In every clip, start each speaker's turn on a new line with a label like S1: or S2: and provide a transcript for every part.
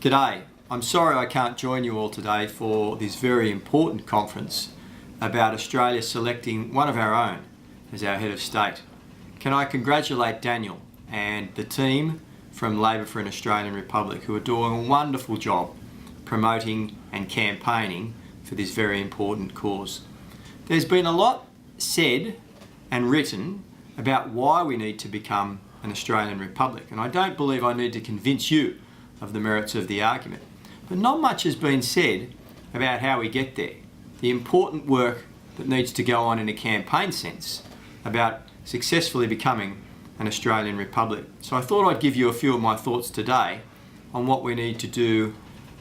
S1: G'day. I'm sorry I can't join you all today for this very important conference about Australia selecting one of our own as our head of state. Can I congratulate Daniel and the team from Labor for an Australian Republic who are doing a wonderful job promoting and campaigning for this very important cause. There's been a lot said and written about why we need to become an Australian Republic, and I don't believe I need to convince you of the merits of the argument. But not much has been said about how we get there, the important work that needs to go on in a campaign sense about successfully becoming an Australian Republic. So I thought I'd give you a few of my thoughts today on what we need to do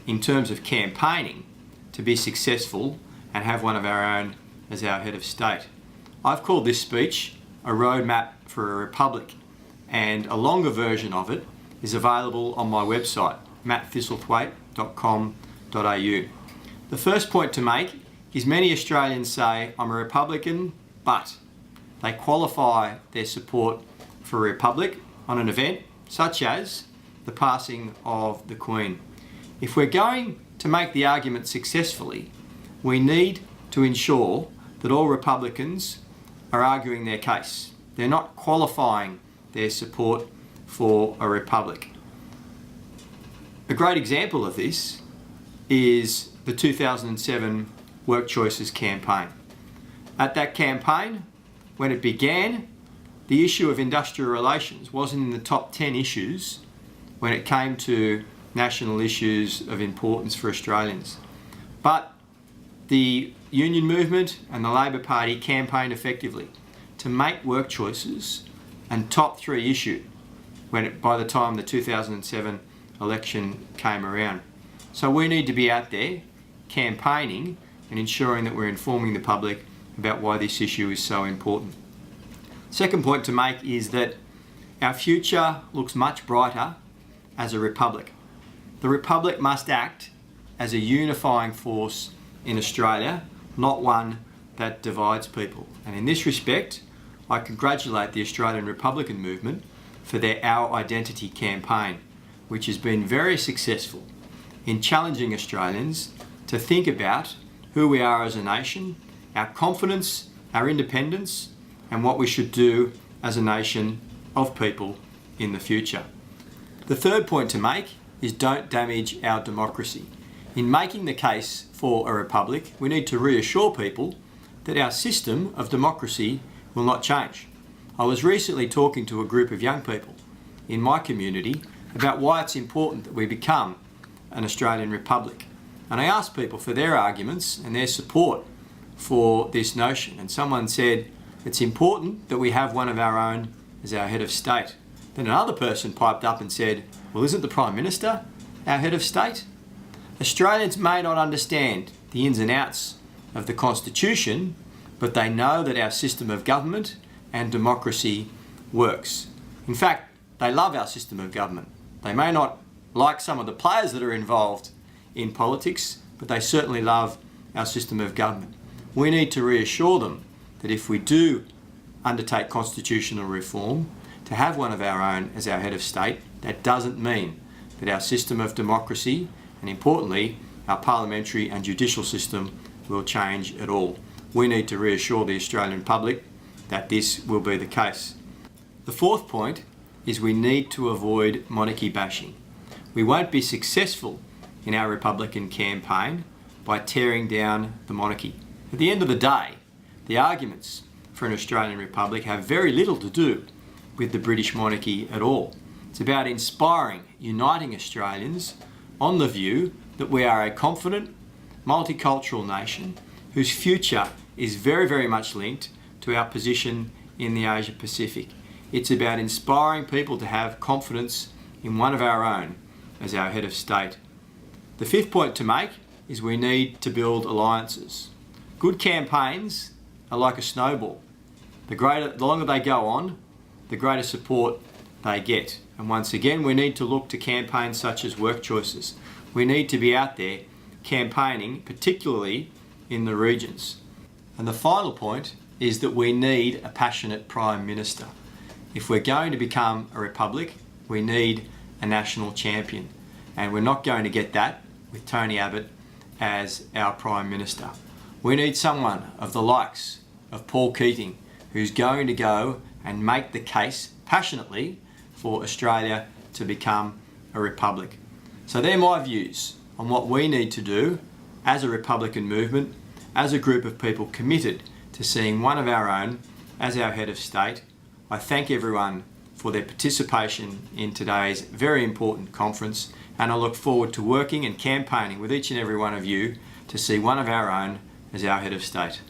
S1: in terms of campaigning to be successful and have one of our own as our head of state. I've called this speech a roadmap for a republic, and a longer version of it is available on my website, thistlethwaite.com.au. The first point to make is many Australians say, I'm a Republican, but they qualify their support for a republic on an event such as the passing of the Queen. If we're going to make the argument successfully, we need to ensure that all Republicans are arguing their case. They're not qualifying their support for a republic. A great example of this is the 2007 Work Choices campaign. At that campaign, when it began, the issue of industrial relations wasn't in the top 10 issues when it came to national issues of importance for Australians. But the union movement and the Labor Party campaigned effectively to make work choices a top 3 issue by the time the 2007 election came around. So we need to be out there campaigning and ensuring that we're informing the public about why this issue is so important. Second point to make is that our future looks much brighter as a republic. The republic must act as a unifying force in Australia, not one that divides people. And in this respect, I congratulate the Australian Republican movement for their Our Identity campaign, which has been very successful in challenging Australians to think about who we are as a nation, our confidence, our independence, and what we should do as a nation of people in the future. The third point to make is don't damage our democracy. In making the case for a republic, we need to reassure people that our system of democracy will not change. I was recently talking to a group of young people in my community about why it's important that we become an Australian Republic. And I asked people for their arguments and their support for this notion. And someone said, it's important that we have one of our own as our head of state. Then another person piped up and said, well, isn't the Prime Minister our head of state? Australians may not understand the ins and outs of the Constitution, but they know that our system of government and democracy works. In fact, they love our system of government. They may not like some of the players that are involved in politics, but they certainly love our system of government. We need to reassure them that if we do undertake constitutional reform, to have one of our own as our head of state, that doesn't mean that our system of democracy, and importantly, our parliamentary and judicial system, will change at all. We need to reassure the Australian public that this will be the case. The fourth point is we need to avoid monarchy bashing. We won't be successful in our Republican campaign by tearing down the monarchy. At the end of the day, the arguments for an Australian Republic have very little to do with the British monarchy at all. It's about inspiring, uniting Australians on the view that we are a confident, multicultural nation whose future is very, very much linked to our position in the Asia Pacific. It's about inspiring people to have confidence in one of our own as our head of state. The fifth point to make is we need to build alliances. Good campaigns are like a snowball. The longer they go on, the greater support they get. And once again, we need to look to campaigns such as Work Choices. We need to be out there campaigning, particularly in the regions. And the final point is that we need a passionate Prime Minister. If we're going to become a republic, we need a national champion. and we're not going to get that with Tony Abbott as our Prime Minister. We need someone of the likes of Paul Keating, who's going to go and make the case passionately for Australia to become a republic. So they're my views on what we need to do as a Republican movement, as a group of people committed to seeing one of our own as our head of state. I thank everyone for their participation in today's very important conference, and I look forward to working and campaigning with each and every one of you to see one of our own as our head of state.